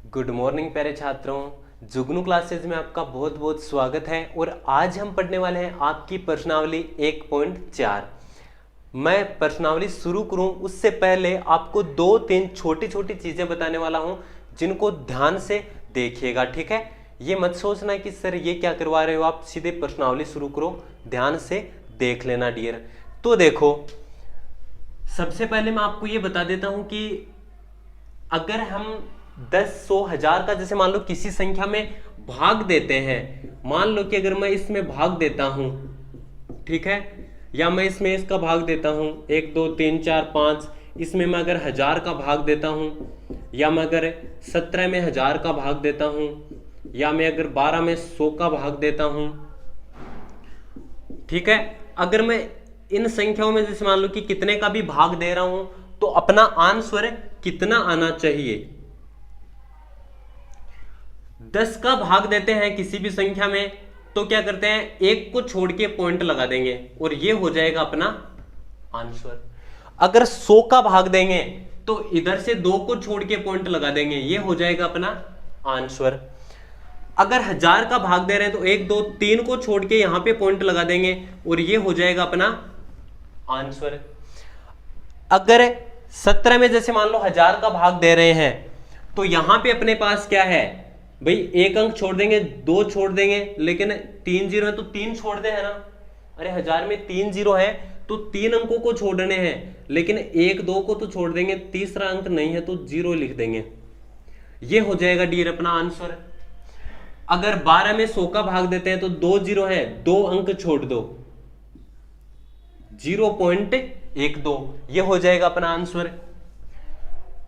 Good morning प्यारे छात्रों। जुगनू classes में आपका बहुत बहुत स्वागत है। और आज हम पढ़ने वाले हैं आपकी प्रश्नावली 1.4। मैं प्रश्नावली शुरू करूं उससे पहले आपको दो तीन छोटी छोटी चीजें बताने वाला हूं जिनको ध्यान से देखिएगा, ठीक है। ये मत सोचना कि सर ये क्या करवा रहे हो, आप सीधे प्रश्नावली शुरू करो, ध्यान से देख लेना डियर। तो देखो, सबसे पहले मैं आपको ये बता देता हूं कि अगर हम 10, 100, 1000 का जैसे मान लो किसी संख्या में भाग देते हैं, मान लो कि अगर मैं इसमें भाग देता हूं, ठीक है, या मैं इसमें इसका भाग देता हूं 1, 2, 3, 4, 5, इसमें मैं अगर 1000 का भाग देता हूं, या मैं अगर 17 में 1000 का भाग देता हूं, या मैं अगर 12 में 100 का भाग देता हूं, ठीक है। अगर मैं इन संख्याओं में जैसे मान लो कि कितने का भी भाग दे रहा हूं तो अपना आंसर कितना आना चाहिए। 10 का भाग देते हैं किसी भी संख्या में तो क्या करते हैं, एक को छोड़ के पॉइंट लगा देंगे और ये हो जाएगा अपना आंसर। अगर 100 का भाग देंगे तो इधर से 2 को छोड़ के पॉइंट लगा देंगे, ये हो जाएगा अपना आंसर। अगर 1000 का भाग दे रहे हैं तो 1, 2, 3 को छोड़ के यहां पे पॉइंट लगा देंगे और ये हो जाएगा अपना आंसर। अगर 17 में जैसे मान लो 1000 का भाग दे रहे हैं तो यहां पे अपने पास क्या है भाई, एक अंक छोड़ देंगे, 2 छोड़ देंगे, लेकिन 3 जीरो है तो 3 छोड़ दे, है ना। अरे 1000 में 3 जीरो है तो 3 अंकों को छोड़ने हैं, लेकिन 1, 2 को तो छोड़ देंगे, तीसरा अंक नहीं है तो 0 लिख देंगे, ये हो जाएगा डियर अपना आंसर। अगर 12 में 100 का भाग देते हैं तो 2 जीरो है, 2 अंक छोड़ दो, 0.12, ये हो जाएगा अपना आंसर।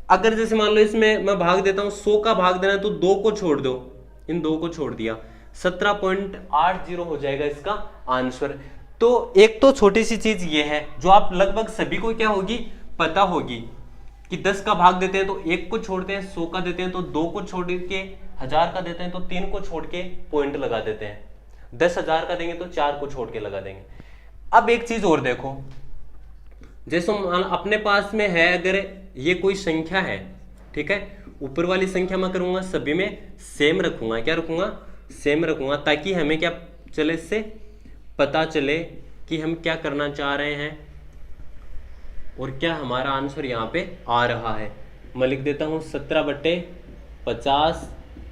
अगर जैसे मान लो इसमें मैं भाग देता हूं, 100 का भाग देना है तो 2 को छोड़ दो, इन 2 को छोड़ दिया, 17.80 हो जाएगा इसका आंसर। तो एक तो छोटी सी चीज ये है जो आप लगभग सभी को क्या होगी, पता होगी कि 10 का भाग देते हैं तो 1 को छोड़ते हैं, 100 का देते हैं तो 2 को छोड़ के, 1000 का देते हैं तो 3 को छोड़ के पॉइंट लगा देते हैं, 10,000 का देंगे तो 4 को छोड़ के लगा देंगे। अब एक चीज और देखो, जैसे अपने पास में है, अगर ये कोई संख्या है, ठीक है, ऊपर वाली संख्या मैं करूंगा सभी में सेम रखूंगा, क्या रखूंगा, सेम रखूंगा, ताकि हमें क्या चले, इससे पता चले कि हम क्या करना चाह रहे हैं और क्या हमारा आंसर यहां पे आ रहा है। मैं लिख देता हूं 17/50,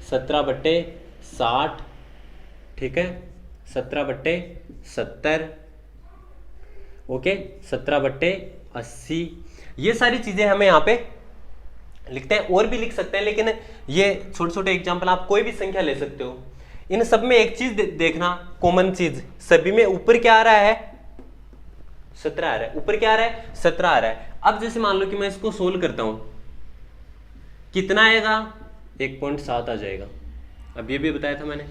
17/60, ठीक है, 17/70, ओके, 17/80, ये सारी चीजें हमें यहां पे लिखते हैं। और भी लिख सकते हैं, लेकिन ये छोटे छोटे एग्जांपल, आप कोई भी संख्या ले सकते हो। इन सब में एक चीज देखना, कॉमन चीज, सभी में ऊपर क्या आ रहा है, 17 आ रहा है, ऊपर क्या आ रहा है, 17 आ रहा है। अब जैसे मान लो कि मैं इसको सोल्व करता हूं, कितना आएगा, 1.7 आ जाएगा। अब ये भी बताया था मैंने।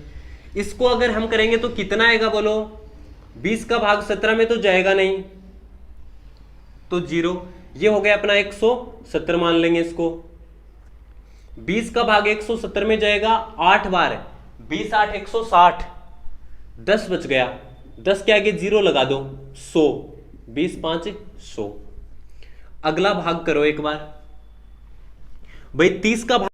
इसको अगर हम करेंगे तो कितना आएगा बोलो, 20 का भाग 17 में तो जाएगा नहीं तो 0, ये हो गया अपना 170 मान लेंगे इसको। 20 का भाग 170 में जाएगा 8 बार, 20, 8, 160, 10 बच गया, 10 के आगे 0 लगा दो, 100, 20, 5, 100। अगला भाग करो एक बार भाई, 30 का भाग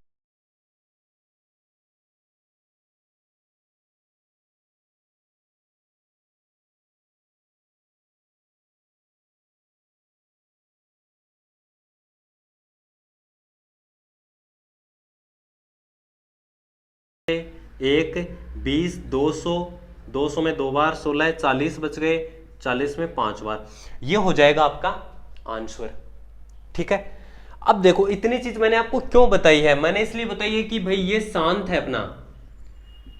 1, 20, 200, 200 में 2 बार 16, 40 बच गए, 40 में 5 बार, ये हो जाएगा आपका आंसर, ठीक है। अब देखो, इतनी चीज मैंने आपको क्यों बताई है, मैंने इसलिए बताई है कि भाई ये शांत है अपना,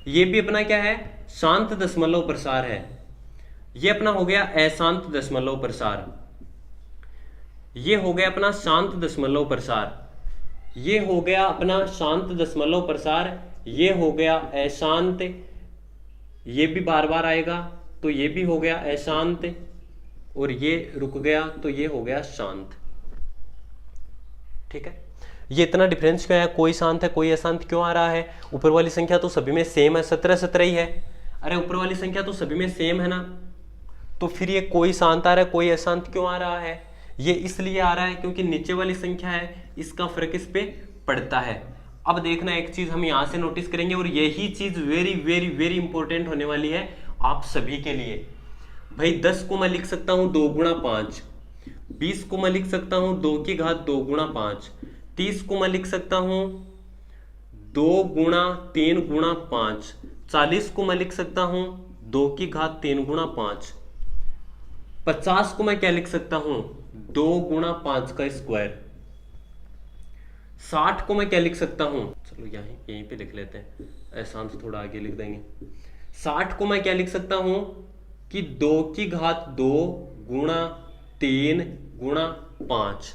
ये भी अपना क्या है, शांत दशमलव प्रसार है। ये अपना हो गया अशांत दशमलव प्रसार, ये हो गया अपना शांत दशमलव प्रसार, ये हो गया अपना शांत दशमलव प्रसार, ये हो गया अशांत, ये भी बार बार आएगा तो ये भी हो गया अशांत, और ये रुक गया तो ये हो गया शांत, ठीक है। ये इतना डिफरेंस क्यों है, कोई शांत है कोई अशांत क्यों आ रहा है, ऊपर वाली संख्या तो सभी में सेम है, 17, 17 ही है। अरे ऊपर वाली संख्या तो सभी में सेम है ना, तो फिर ये कोई शांत आ रहा है कोई अशांत क्यों आ रहा है, ये इसलिए आ रहा है क्योंकि नीचे वाली संख्या है, इसका फर्क इस पे पड़ता है। अब देखना एक चीज हम यहां से नोटिस करेंगे, और यही चीज वेरी वेरी वेरी इंपॉर्टेंट होने वाली है आप सभी के लिए। भाई 10 को मैं लिख सकता हूं 2 गुणा 5, 20 को मैं लिख सकता हूं 2 की घात 2 गुणा 5, 30 को मैं लिख सकता हूं 2 गुणा 3 गुणा 5, 40 को मैं लिख सकता हूं 2 की घात 3 गुणा 5, 50 को मैं क्या लिख सकता हूं 2 गुणा 5 का स्क्वायर, 60 को मैं क्या लिख सकता हूं, चलो यहीं पे लिख लेते हैं, एहसान से थोड़ा आगे लिख देंगे। 60 को मैं क्या लिख सकता हूं कि 2 की घात 2 गुणा 3 गुणा 5,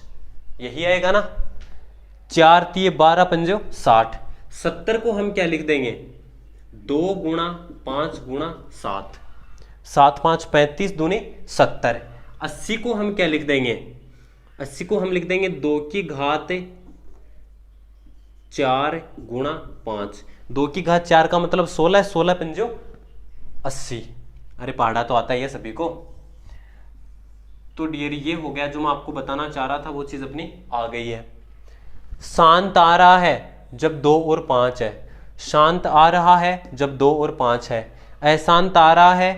यही आएगा ना, 4 3 12 पंजो 60। 70 को हम क्या लिख देंगे 2 गुणा 5 गुणा 7, 7 5 35 दूनी 70। 80 को हम क्या लिख देंगे, 80 को हम लिख देंगे 2 की घात 4 गुणा 5, 2 की घात 4 का मतलब 16, 16 पंजो 80। अरे पहाड़ा तो आता ही है सभी को। तो डियर ये हो गया जो मैं आपको बताना चाह रहा था, वो चीज अपनी आ गई है। शांत आ रहा है जब 2 और 5 है, शांत आ रहा है जब 2 और 5 है, अशांत आ रहा है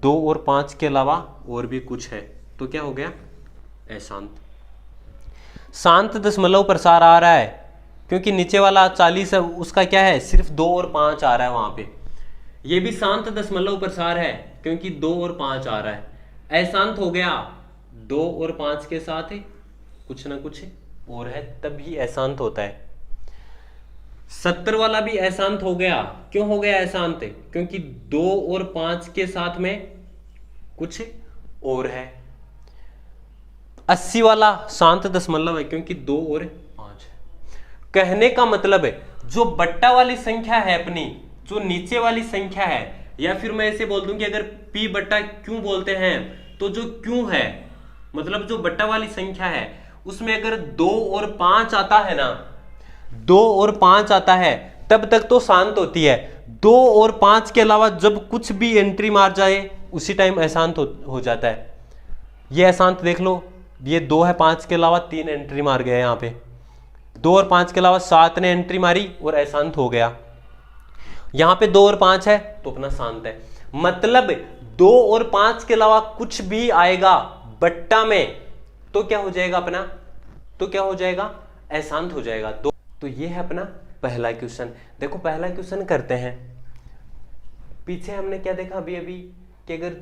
2 और 5 के अलावा और भी कुछ है, तो क्या हो गया अशांत। शांत दशमलव प्रसार आ रहा है क्योंकि नीचे वाला 40 है, उसका क्या है सिर्फ 2 और 5 आ रहा है वहां पे, ये भी शांत दशमलव प्रसार है क्योंकि 2 और 5 आ रहा है। अशांत हो गया 2 और 5 के साथ कुछ ना कुछ और है, तभी अशांत होता है। 70 वाला भी अशांत हो गया, क्यों हो गया अशांत, क्योंकि 2 और 5 के साथ में कुछ और है। 80 वाला शांत दशमलव है क्योंकि 2 और 5 है। कहने का मतलब है जो बट्टा वाली संख्या है अपनी, जो नीचे वाली संख्या है, या फिर मैं ऐसे बोल दूं कि अगर p बट्टा क्यों बोलते हैं, तो जो क्यों है मतलब जो बट्टा वाली संख्या है उसमें अगर 2 और 5 आता है ना, 2 और 5 आता है तब तक तो शांत होती है। 2 और 5 के अलावा जब कुछ भी एंट्री मार जाए उसी टाइम अशांत हो जाता है। ये अशांत देख लो, ये 2 है, 5 के अलावा 3 एंट्री मार गया यहाँ पे, 2 और 5 के अलावा 7 ने एंट्री मारी और अशांत हो गया। यहाँ पे 2 और 5 है तो अपना शांत है। मतलब 2 और 5 के अलावा कुछ भी आएगा बट्टा में तो क्या हो जाएगा अपना, तो क्या हो जाएगा अशांत हो जाएगा। तो ये है अपना पहला क्वेश्चन। देखो पहला क्वेश्चन करते हैं। पीछे हमने क्या देखा अभी कि अगर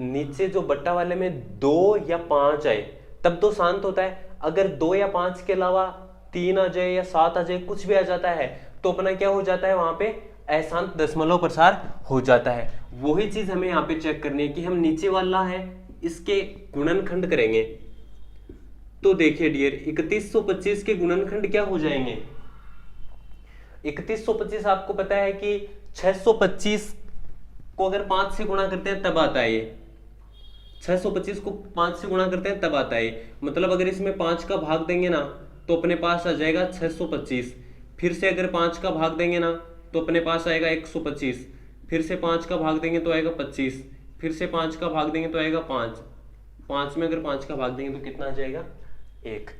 नीचे जो बट्टा वाले में 2 या 5 आए तब तो शांत होता है, अगर 2 या 5 के अलावा 3 आ जाए या 7 आ जाए, कुछ भी आ जाता है तो अपना क्या हो जाता है, वहां पे अशांत दशमलव प्रसार हो जाता है। वही चीज हमें यहाँ पे चेक करनी है कि हम नीचे वाला है इसके गुणनखंड करेंगे। तो देखिए डियर 3125 के गुणनखंड क्या हो जाएंगे, 3125 आपको पता है कि 625 को अगर 5 से गुणा करते हैं तब आता है ये, 625 को 5 से गुणा करते हैं तब आता है। मतलब अगर इसमें 5 का भाग देंगे ना तो अपने पास आ जाएगा 625, फिर से अगर 5 का भाग देंगे ना तो अपने पास आएगा 125, फिर से 5 का भाग देंगे तो आएगा 25, फिर से 5 का भाग देंगे तो आएगा 5, 5 में अगर 5 का भाग देंगे तो कितना आ जाएगा 1।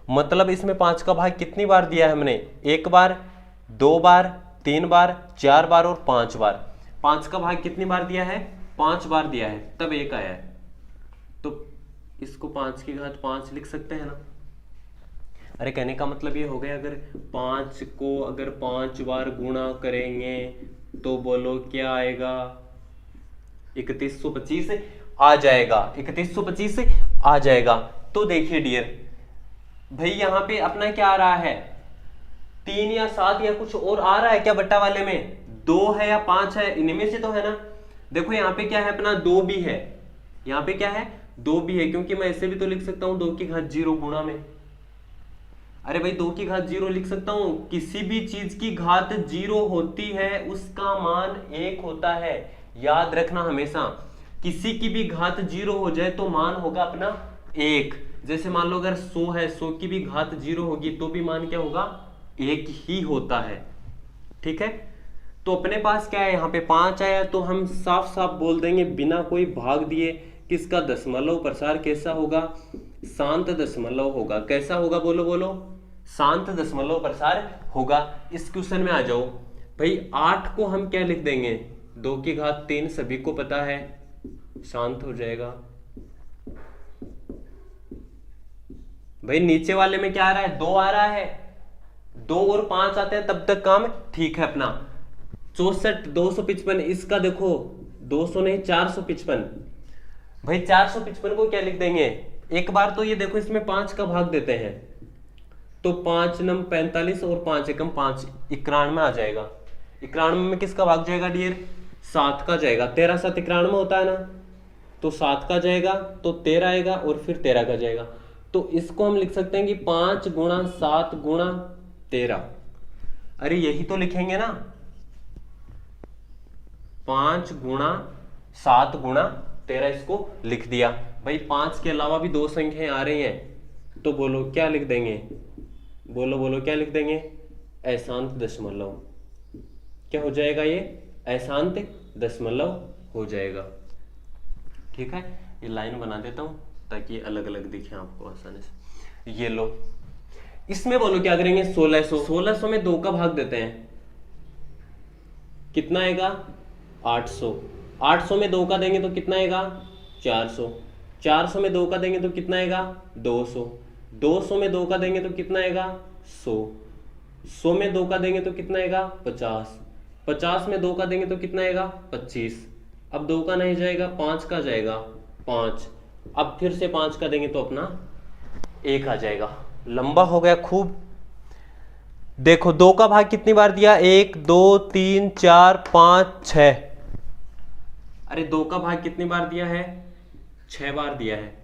मतलब इसमें 5 का भाग कितनी बार दिया है हमने, 1 बार, 2 बार, 3 बार, 4 बार और 5 बार। 5 का भाग कितनी बार दिया है, 5 बार दिया है, तब 1 आया है। तो इसको 5 की घात 5 लिख सकते हैं ना। अरे कहने का मतलब ये हो गया अगर 5 को अगर 5 बार गुणा करेंगे तो बोलो क्या आएगा, 3125 आ जाएगा, 3125 आ जाएगा। तो देखिए डियर भाई यहाँ पे अपना क्या आ रहा है, 3 या 7 या कुछ और आ रहा है क्या बट्टा वाले में, 2 है या 5 है, इनमें से तो है ना। देखो यहाँ पे क्या है अपना 2 भी है, यहाँ पे क्या है 2 भी है, क्योंकि मैं ऐसे भी तो लिख सकता हूं 2 की घात 0 गुणा में। अरे भाई 2 की घात 0 लिख सकता हूं, किसी भी चीज की घात 0 होती है उसका मान 1 होता है, याद रखना हमेशा। किसी की भी घात 0 हो जाए तो मान होगा अपना 1। जैसे मान लो अगर 100 है, 100 की भी घात 0 होगी तो भी मान क्या होगा 1 ही होता है। ठीक है, तो अपने पास क्या है यहाँ पे 5 आया तो हम साफ साफ बोल देंगे बिना कोई भाग दिए कि इसका दशमलव प्रसार कैसा होगा, शांत दशमलव होगा। कैसा होगा बोलो बोलो, शांत दशमलव प्रसार होगा। इस क्वेश्चन में आ जाओ भाई, 8 को हम क्या लिख देंगे, 2 की घात 3, सभी को पता है, शांत हो जाएगा। भाई नीचे वाले में क्या आ रहा है, 2 आ रहा है, 2 और 5 आते हैं तब तक काम ठीक है अपना। 64 255, इसका देखो 200 नहीं 455। भाई 455 को क्या लिख देंगे, एक बार तो ये देखो इसमें 5 का भाग देते हैं, तो 5 नम 45 और 5 एकम 5, 91 आ जाएगा। 91 में किसका भाग जाएगा डियर, 7 का जाएगा। 13 7 91 होता है ना, तो 7 का जाएगा तो 13 आएगा और फिर 13 का जाएगा। तो इसको हम लिख सकते हैं कि 5 गुणा 7 गुणा 13। अरे यही तो लिखेंगे ना, 5 गुणा 7 गुणा 13, इसको लिख दिया। भाई 5 के अलावा भी 2 संख्याएं आ रही हैं, तो बोलो क्या लिख देंगे, बोलो बोलो क्या लिख देंगे, अशांत दशमलव। क्या हो जाएगा, ये अशांत दशमलव हो जाएगा। ठीक है, ये लाइन बना देता हूं ताकि अलग अलग दिखे आपको आसानी से। ये लो, इसमें बोलो क्या करेंगे, 1600। 1600 में 2 का भाग देते हैं, कितना आएगा, 800। 800 में 2 का देंगे तो कितना आएगा, 400। 400 में 2 का देंगे तो कितना आएगा, 200। 200 में 2 का देंगे तो कितना आएगा, 100। 100 में 2 का देंगे तो कितना आएगा, 50। 50 में 2 का देंगे तो कितना आएगा, 25। अब 2 का नहीं जाएगा, 5 का जाएगा, 5। अब फिर से 5 का देंगे तो अपना 1 आ जाएगा। लंबा हो गया खूब। देखो 2 का भाग कितनी बार दिया, 1 2 3 4 5 6। अरे 2 का भाग कितनी बार दिया है, 6 बार दिया है।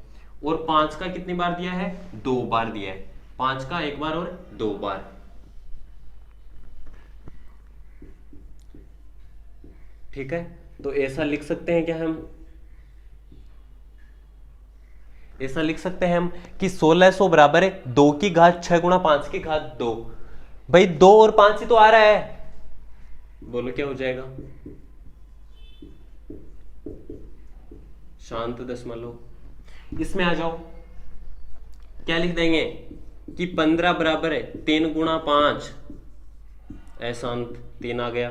और 5 का कितनी बार दिया है, 2 बार दिया है। 5 का 1 बार और 2 बार। ठीक है, तो ऐसा लिख सकते हैं क्या हम, ऐसा लिख सकते हैं हम कि 1600 बराबर है 2 की घात 6 गुणा 5 की घात 2। भाई 2 और 5 ही तो आ रहा है, बोलो क्या हो जाएगा, शांत दशमलव। इसमें आ जाओ, क्या लिख देंगे कि 15 बराबर है 3 गुणा 5, अशांत 3 आ गया,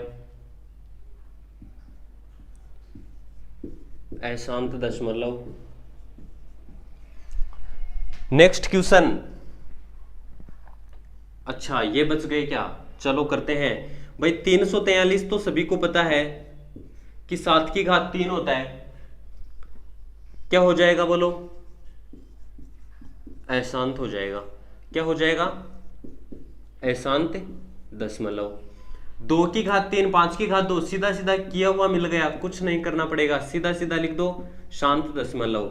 अशांत दशमलव। Next question. अच्छा ये बच गए क्या, चलो करते हैं। भाई 343 तो सभी को पता है कि 7 की घात 3 होता है, क्या हो जाएगा बोलो, अशांत हो जाएगा। क्या हो जाएगा, अशांत दशमलव। 2 की घात 3 5 की घात 2, सीधा सीधा किया हुआ मिल गया, कुछ नहीं करना पड़ेगा, सीधा सीधा लिख दो शांत दशमलव।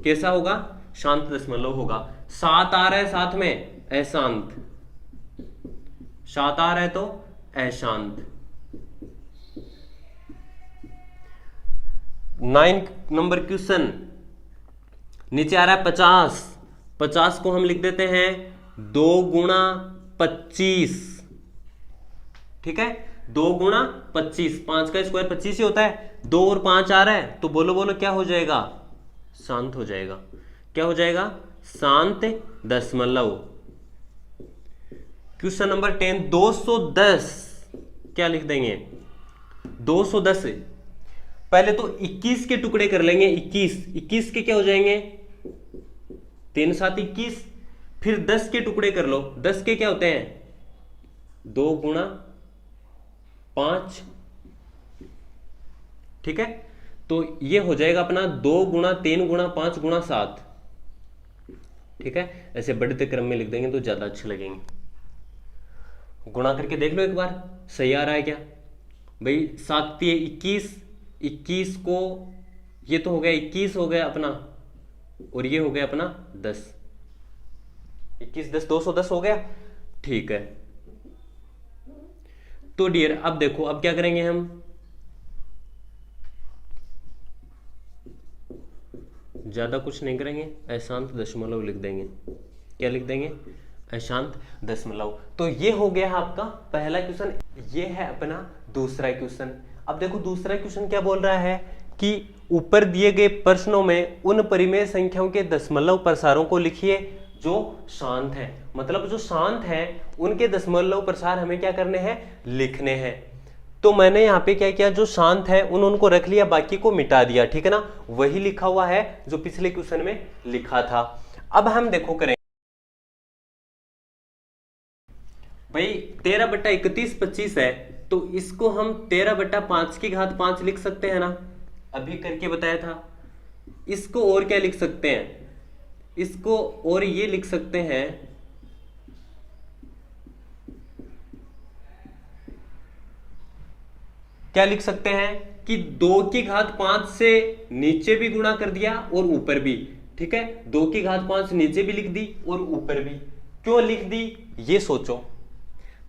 कैसा होगा, शांत दशमलव होगा। 7 आ रहा है साथ में, अशांत। 7 आ रहा है तो अशांत। 9 नंबर क्वेश्चन, नीचे आ रहा है 50। 50 को हम लिख देते हैं 2 गुणा 25। ठीक है, 2 गुणा 25, 5 का स्क्वायर 25 ही होता है। 2 और 5 आ रहा है तो बोलो बोलो क्या हो जाएगा, शांत हो जाएगा। क्या हो जाएगा, शांत दशमलव। क्वेश्चन नंबर 10, 210 क्या लिख देंगे, 210 पहले तो 21 के टुकड़े कर लेंगे। 21 के क्या हो जाएंगे, 3 7 21। फिर 10 के टुकड़े कर लो, 10 के क्या होते हैं, 2 गुणा 5। ठीक है, तो ये हो जाएगा अपना 2 गुणा 3 गुणा 5 गुणा 7। ठीक है, ऐसे बढ़ते क्रम में लिख देंगे तो ज्यादा अच्छे लगेंगे। गुणा करके देख लो एक बार, सही आ रहा है क्या। भाई 7 21, 21 को ये तो हो गया 21 हो गया अपना, और ये हो गया अपना 10। 21 10 210 हो गया। ठीक है, तो डियर अब देखो, अब क्या करेंगे हम, ज्यादा कुछ नहीं करेंगे, अशांत दशमलव लिख देंगे। क्या लिख देंगे, अशांत दशमलव। तो ये हो गया आपका पहला क्वेश्चन। ये है अपना दूसरा क्वेश्चन। अब देखो दूसरा क्वेश्चन क्या बोल रहा है कि ऊपर दिए गए प्रश्नों में उन परिमेय संख्याओं के दशमलव प्रसारों को लिखिए जो शांत है, मतलब जो शांत है उनके दशमलव प्रसार हमें क्या करने हैं, लिखने हैं। तो मैंने यहाँ पे क्या किया, जो शांत है उनको रख लिया, बाकी को मिटा दिया, ठीक है ना। वही लिखा हुआ है जो पिछले क्वेश्चन में लिखा था। अब हम देखो करें भाई 13/31 25 है, तो इसको हम 13/5 लिख सकते हैं ना, अभी करके बताया था। इसको और क्या लिख सकते हैं, इसको और ये लिख सकते हैं, क्या लिख सकते हैं कि 2⁵ से नीचे भी गुणा कर दिया और ऊपर भी, ठीक है। 2⁵ नीचे भी लिख दी और ऊपर भी। क्यों लिख दी ये सोचो,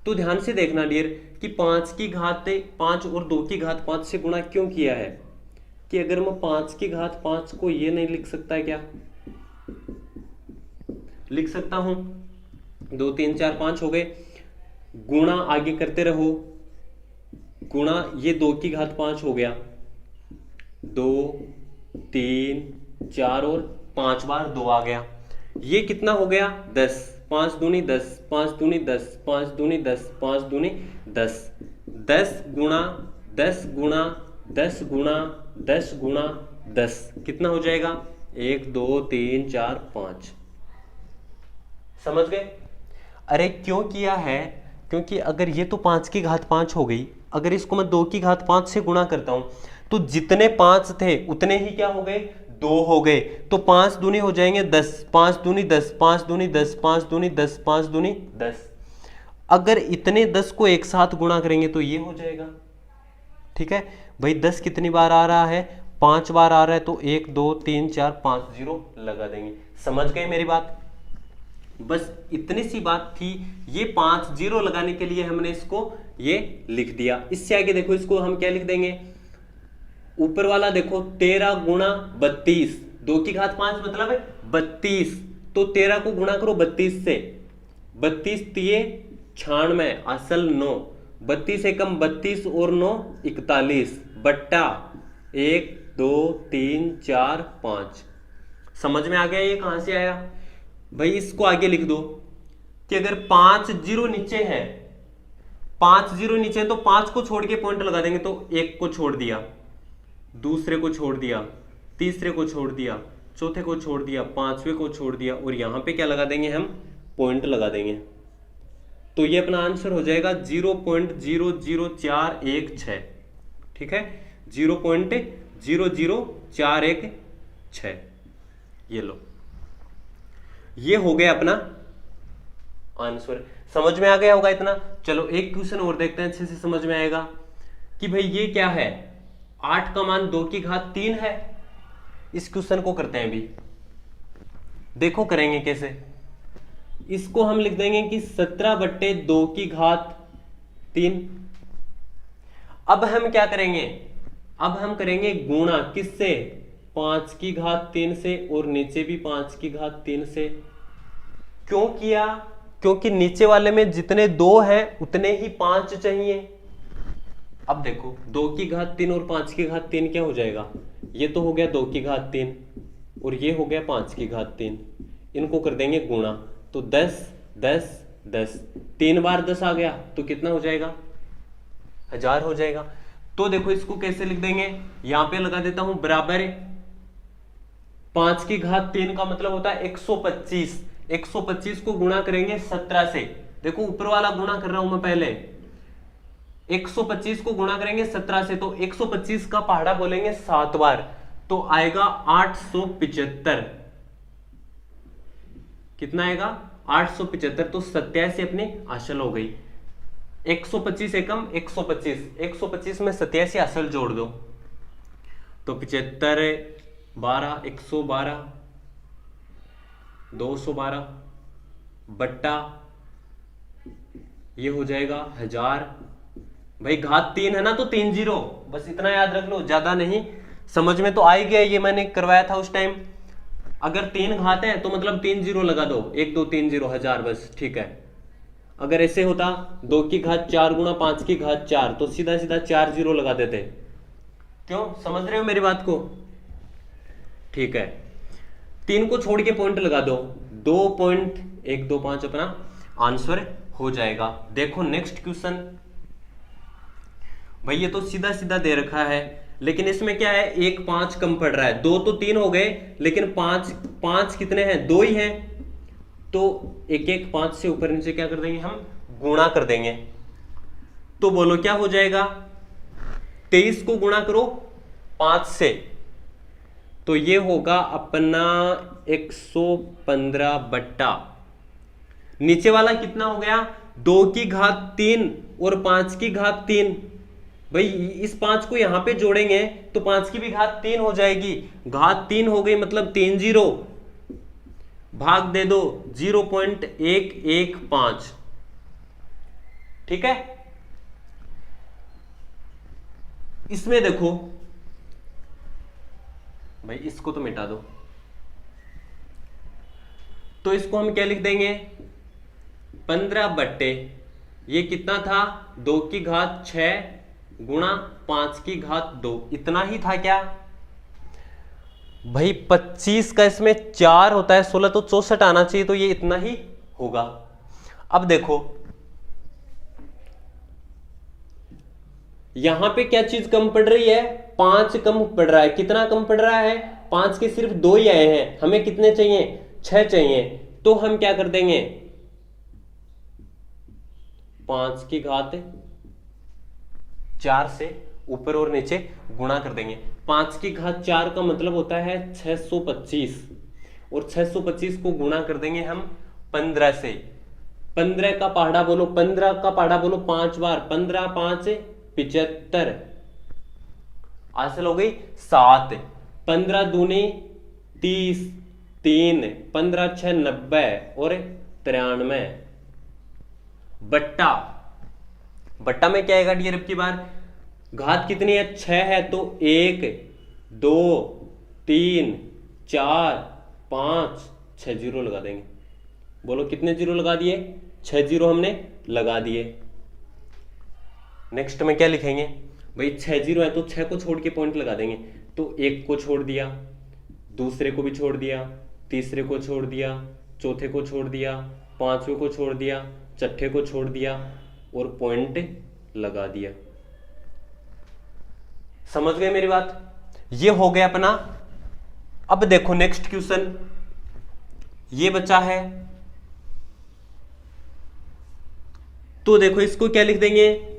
तो ध्यान से देखना डियर कि 5 और 2⁵5 से गुणा क्यों किया है, कि अगर मैं 5⁵5 को ये नहीं लिख सकता, क्या लिख सकता हूं, 2 3 4 5 हो गए, गुणा आगे करते रहो, गुणा ये 2⁵5 हो गया, 2 3 4 और 5 बार 2 आ गया, ये कितना हो गया 10, 5 दूनी 10, 5 दूनी 10, 5 दूनी 10, 5 दूनी 10, 10 गुणा 10 गुणा 10 गुणा 10 गुणा 10 कितना हो जाएगा, 1 2 3 4 5। समझ गए। अरे क्यों किया है, क्योंकि अगर ये तो 5⁵5 हो गई, अगर इसको मैं 2⁵5 से गुणा करता हूं तो जितने 5 थे उतने ही क्या हो गए, 2 हो गए, तो 5 दूनी हो जाएंगे 10, 5 दूनी 10, 5 दूनी 10, 5 दूनी 10, 5 दूनी 10। अगर इतने 10 को एक साथ गुणा करेंगे तो ये हो जाएगा, ठीक है भाई। 10 कितनी बार आ रहा है, 5 बार आ रहा है, तो 1 2 3 4 5 0 लगा देंगे। समझ गए मेरी बात, बस इतनी सी बात थी। ये 5 0 लगाने के लिए हमने इसको ये लिख दिया। इससे आगे देखो, इसको हम क्या लिख देंगे, ऊपर वाला देखो 13 गुणा 32, 2⁵5 मतलब है 32, तो 13 को गुणा करो 32 से, 32 तिये 96 असल 9, 32 एकम 32 और 9 41 बट्टा 1 2 3 4 5। समझ में आ गया ये कहां से आया भाई। इसको आगे लिख दो कि अगर 5 0 नीचे है, 5 0 नीचे है तो 5 को छोड़ के पॉइंट लगा देंगे, तो 1 को छोड़ दिया, दूसरे को छोड़ दिया, तीसरे को छोड़ दिया, चौथे को छोड़ दिया, पांचवें को छोड़ दिया, और यहां पे क्या लगा देंगे, हम पॉइंट लगा देंगे। तो ये अपना आंसर हो जाएगा 0.00416, ठीक है, 0.00416। ये लो, ये हो गया अपना आंसर। समझ में आ गया होगा इतना। चलो एक क्वेश्चन और देखते हैं, अच्छे से समझ में आएगा कि भाई ये क्या है, 8 का मान 2⁵3 है। इस क्वेश्चन को करते हैं अभी, देखो करेंगे कैसे। इसको हम लिख देंगे कि 17/2⁵3। अब हम क्या करेंगे, अब हम करेंगे गुणा किससे, 5⁵3 से, और नीचे भी 5⁵3 से। क्यों किया, क्योंकि नीचे वाले में जितने 2 हैं उतने ही 5 चाहिए। अब देखो 2⁵3 और 5⁵3 क्या हो जाएगा, ये तो हो गया 2⁵3 और ये हो गया 5⁵3, इनको कर देंगे गुणा, तो 10 10 10, 3 बार 10 आ गया तो कितना हो जाएगा, 1000 हो जाएगा। तो देखो इसको कैसे लिख देंगे, यहां पे लगा देता हूं बराबर 5⁵3 का मतलब होता है 125, 125 को गुणा करेंगे 17 से। देखो ऊपर वाला गुणा कर रहा हूं मैं पहले, 125 को गुणा करेंगे 17 से, तो 125 का पहाड़ा बोलेंगे 7 बार, तो आएगा 875। कितना आएगा, 875। तो 87 अपनी हासिल हो गई। 125 एकम 125, 125 में 87 हासिल जोड़ दो, तो 75 12 112 212 बट्टा ये हो जाएगा 1000। भाई घात 3 है ना, तो 3 0, बस इतना याद रख लो, ज्यादा नहीं। समझ में तो आ ही गया, ये मैंने करवाया था उस टाइम। अगर 3 घात है तो मतलब 3 0 लगा दो, 1 2 3 0 1000, बस ठीक है। अगर ऐसे होता 2⁵4 गुणा 5⁵4, तो सीधा सीधा 4 0 लगा देते। क्यों, समझ रहे हो मेरी बात को, ठीक है। 3 को छोड़ के पॉइंट लगा दो, 2.125 अपना आंसर हो जाएगा। देखो नेक्स्ट क्वेश्चन, भाई ये तो सीधा सीधा दे रखा है, लेकिन इसमें क्या है, 1 5 कम पड़ रहा है, 2 तो 3 हो गए, लेकिन 5 कितने हैं, 2 ही हैं, तो 1 1 5 से ऊपर नीचे क्या कर देंगे हम, गुणा कर देंगे। तो बोलो क्या हो जाएगा, 23 को गुणा करो 5 से, तो ये होगा अपना 115 बट्टा, नीचे वाला कितना हो गया, 2 की घात 3 और 5 की घात 3। भाई इस 5 को यहां पे जोड़ेंगे तो 5 की भी घात 3 हो जाएगी, घात 3 हो गई मतलब 3 जीरो, भाग दे दो 0.115। ठीक है, इसमें देखो भाई इसको तो मिटा दो, तो इसको हम क्या लिख देंगे, 15 बट्टे ये कितना था, 2 की घात 6 गुणा 5 की घात 2, इतना ही था क्या भाई, 25 का इसमें 4 होता है 16, तो 64 आना चाहिए, तो ये इतना ही होगा। अब देखो यहां पे क्या चीज कम पड़ रही है, 5 कम पड़ रहा है, कितना कम पड़ रहा है, 5 के सिर्फ 2 ही आए हैं, हमें कितने चाहिए, 6 चाहिए, तो हम क्या कर देंगे, 5 की घात 4 से ऊपर और नीचे गुणा कर देंगे। 5 की घात 4 का मतलब होता है 625, और 625 को गुणा कर देंगे हम 15 से। 15 का पहाड़ा बोलो, 15 का पहाड़ा बोलो 5 बार, 15 5 75, हासिल हो गई 7, 15 दूनी 30, 3 15 6 90 और 93 बट्टा, बट्टा में क्या आएगा डियर, अब की बार घात कितनी है, 6 है, तो 1 2 3 4 5 6 जीरो लगा देंगे। बोलो कितने जीरो लगा दिए, 6 जीरो हमने लगा दिए। नेक्स्ट में क्या लिखेंगे भाई, 6 जीरो है तो 6 को छोड़ के पॉइंट लगा देंगे, तो 1 को छोड़ दिया, दूसरे को भी छोड़ दिया, तीसरे को छोड़ दिया, चौथे को छोड़ दिया, पांचवें को छोड़ दिया, छठे को छोड़ दिया और पॉइंट लगा दिया। समझ गए मेरी बात, ये हो गया अपना। अब देखो नेक्स्ट क्वेश्चन, ये बचा है, तो देखो इसको क्या लिख देंगे,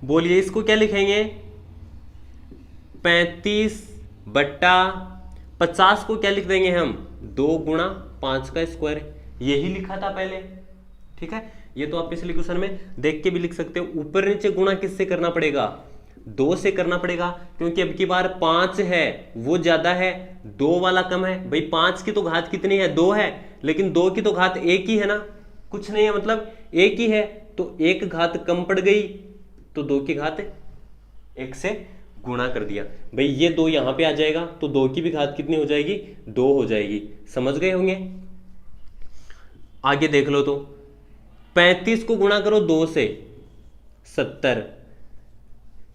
बोलिए इसको क्या लिखेंगे, 35 बट्टा 50 को क्या लिख देंगे हम, 2 गुणा 5 का स्क्वायर, यही लिखा था पहले। ठीक है, ये तो आप पिछले क्वेश्चन में देख के भी लिख सकते हो। ऊपर नीचे गुणा किससे करना पड़ेगा, 2 से करना पड़ेगा, क्योंकि अब की बार 5 है वो ज्यादा है, 2 वाला कम है। भाई 5 की तो घात कितनी है, 2 है, लेकिन 2 की तो घात 1 ही है ना, कुछ नहीं है, मतलब 1 ही है, तो 1 घात कम पड़ गई, तो 2 की घात 1 से गुणा कर दिया। भाई ये 2 यहां पे आ जाएगा, तो 2 की भी घात कितनी हो जाएगी, 2 हो जाएगी। समझ गए होंगे, आगे देख लो, तो 35 को गुणा करो 2 से 70,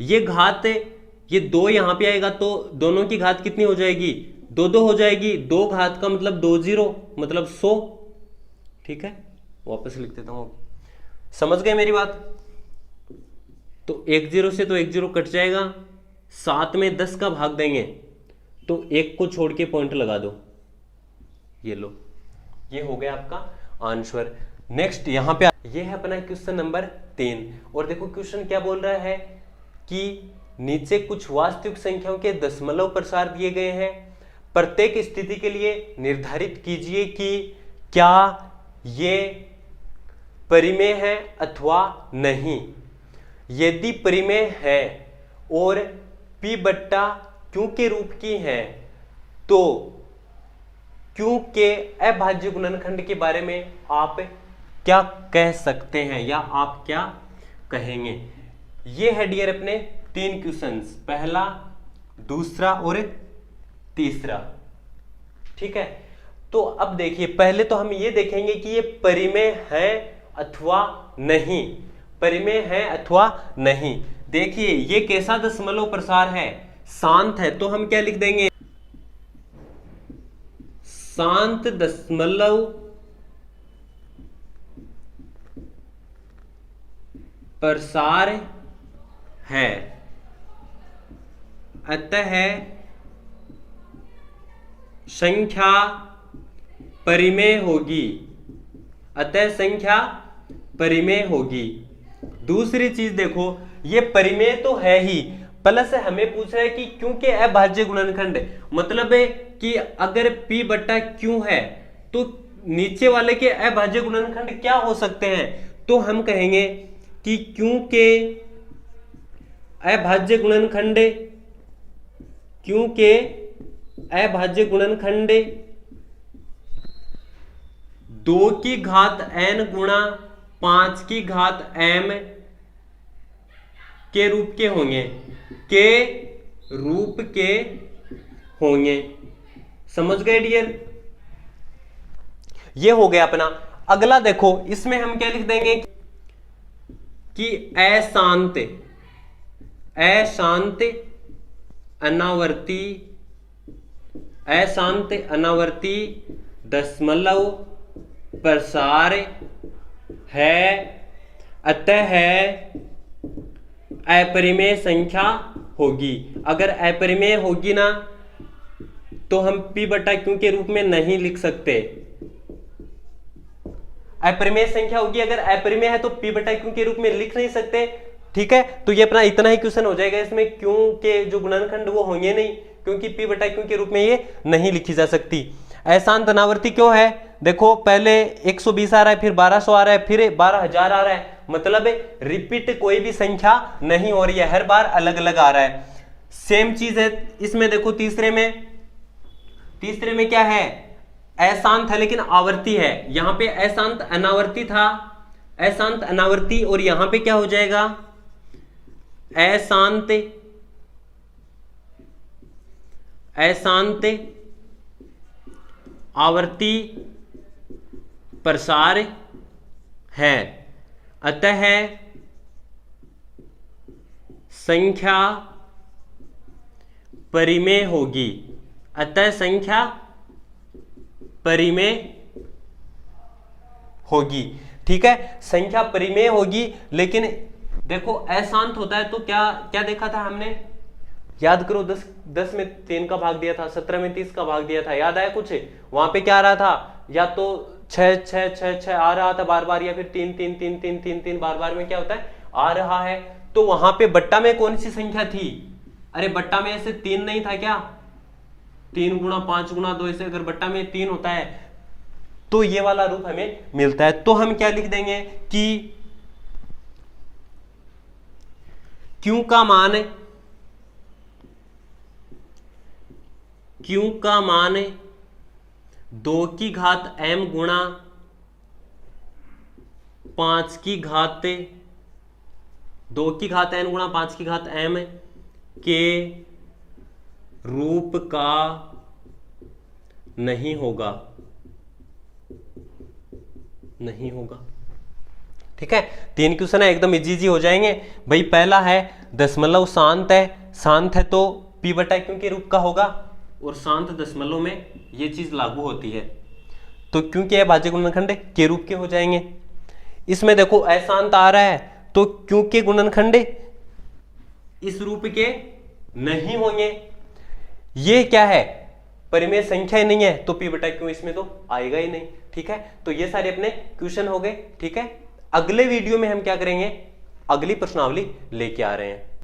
ये घात, ये 2 यहां पे आएगा, तो दोनों की घात कितनी हो जाएगी, 2 2 हो जाएगी, 2 घात का मतलब 2 जीरो मतलब 100। ठीक है, वापस लिख देता हूं, समझ गए मेरी बात। तो 1 जीरो से तो 1 जीरो कट जाएगा, 7 में 10 का भाग देंगे, तो 1 को छोड़ के पॉइंट लगा दो, ये लो, ये हो गया आपका आंसर। नेक्स्ट यहां पे ये है अपना क्वेश्चन नंबर 3, और देखो क्वेश्चन क्या बोल रहा है कि नीचे कुछ वास्तविक संख्याओं के दशमलव प्रसार दिए गए हैं, प्रत्येक स्थिति के लिए निर्धारित कीजिए कि क्या ये परिमेय है अथवा नहीं। यदि परिमेय है और p बट्टा q के रूप की है, तो q के अभाज्य गुणनखंड के बारे में आप क्या कह सकते हैं, या आप क्या कहेंगे। ये है डियर अपने 3 क्वेश्चंस, पहला, दूसरा और तीसरा। ठीक है, तो अब देखिए, पहले तो हम ये देखेंगे कि ये परिमेय है अथवा नहीं, परिमेय है अथवा नहीं। देखिए ये कैसा दशमलव प्रसार है, शांत है तो हम क्या लिख देंगे, शांत दशमलव प्रसार है, अतः संख्या परिमेय होगी, अतः संख्या परिमेय होगी। दूसरी चीज देखो, ये परिमेय तो है ही, प्लस हमें पूछ रहा है कि क्योंकि अभाज्य गुणनखंड, मतलब है कि अगर p बट्टा q है तो नीचे वाले के अभाज्य गुणनखंड क्या हो सकते हैं, तो हम कहेंगे कि क्योंकि अभाज्य गुणनखंड, क्योंकि अभाज्य गुणनखंड 2 की घात n गुणा 5 की घात m के रूप के होंगे, के रूप के होंगे। समझ गए डियर? ये हो गया अपना। अगला देखो, इसमें हम क्या लिख देंगे कि अशांत, अशांत अनावर्ती, अशांत अनावर्ती दशमलव प्रसार है, अतः अपरिमेय संख्या होगी। अगर अपरिमेय होगी ना तो हम p बटा q के रूप में नहीं लिख सकते। अपरिमेय संख्या होगी, अगर अपरिमेय है तो p बटा q के रूप में लिख नहीं सकते। ठीक है, तो ये अपना इतना ही क्वेश्चन हो जाएगा। इसमें q के जो गुणनखंड वो होंगे नहीं, क्योंकि p बटा q के रूप में ये नहीं लिखी जा सकती। अशांत अनावर्ती क्यों है? देखो पहले 120 आ रहा है, फिर 1200 आ रहा है, फिर 12000 आ रहा है, मतलब रिपीट कोई भी संख्या नहीं हो रही है, हर बार अलग अलग आ रहा है। सेम चीज है इसमें। देखो तीसरे में क्या है, अशांत है लेकिन आवर्ती है। यहां पे अशांत अनावर्ती था, अशांत अनावर्ती, और यहां पे क्या हो जाएगा, अशांत अशांत आवर्ती प्रसार है, अतः संख्या परिमेय होगी, अतः संख्या परिमेय होगी। ठीक है, संख्या परिमेय होगी। लेकिन देखो अशांत होता है तो क्या क्या देखा था हमने, याद करो, 10 में 3 का भाग दिया था, 17 में 30 का भाग दिया था, याद आया कुछ? वहां पे क्या आ रहा था, या तो 6 6 6 6 आ रहा था बार बार, या फिर 3 3 3 3 3 3 बार बार में क्या होता है, आ रहा है। तो वहां पे बट्टा में कौन सी संख्या थी? अरे बट्टा में ऐसे 3 नहीं था क्या, 3 गुणा 5 गुणा 2, ऐसे अगर बट्टा में 3 होता है तो ये वाला रूप हमें मिलता है। तो हम क्या लिख देंगे कि q का मान, q का मान 2 की घात m गुणा 5 की घात 2 की घात n गुणा 5 की घात m के रूप का नहीं होगा, नहीं होगा। ठीक है, 3 क्वेश्चन है, एकदम इजी हो जाएंगे भाई। पहला है दशमलव शांत है, शांत है तो p बटा q के रूप का होगा, और शांत दशमलव में ये चीज लागू होती है, तो क्योंकि अभाज्य गुणनखंड के रूप के हो जाएंगे। इसमें देखो अशांत आ रहा है तो क्यों के गुणनखंड इस रूप के नहीं होंगे। ये क्या है, परिमेय संख्या ही नहीं है, तो p बटा q इसमें तो आएगा ही नहीं। ठीक है, तो ये सारे अपने क्वेश्चन हो गए। ठीक है, अगले वीडियो में हम क्या करेंगे, अगली प्रश्नावली लेके आ रहे हैं।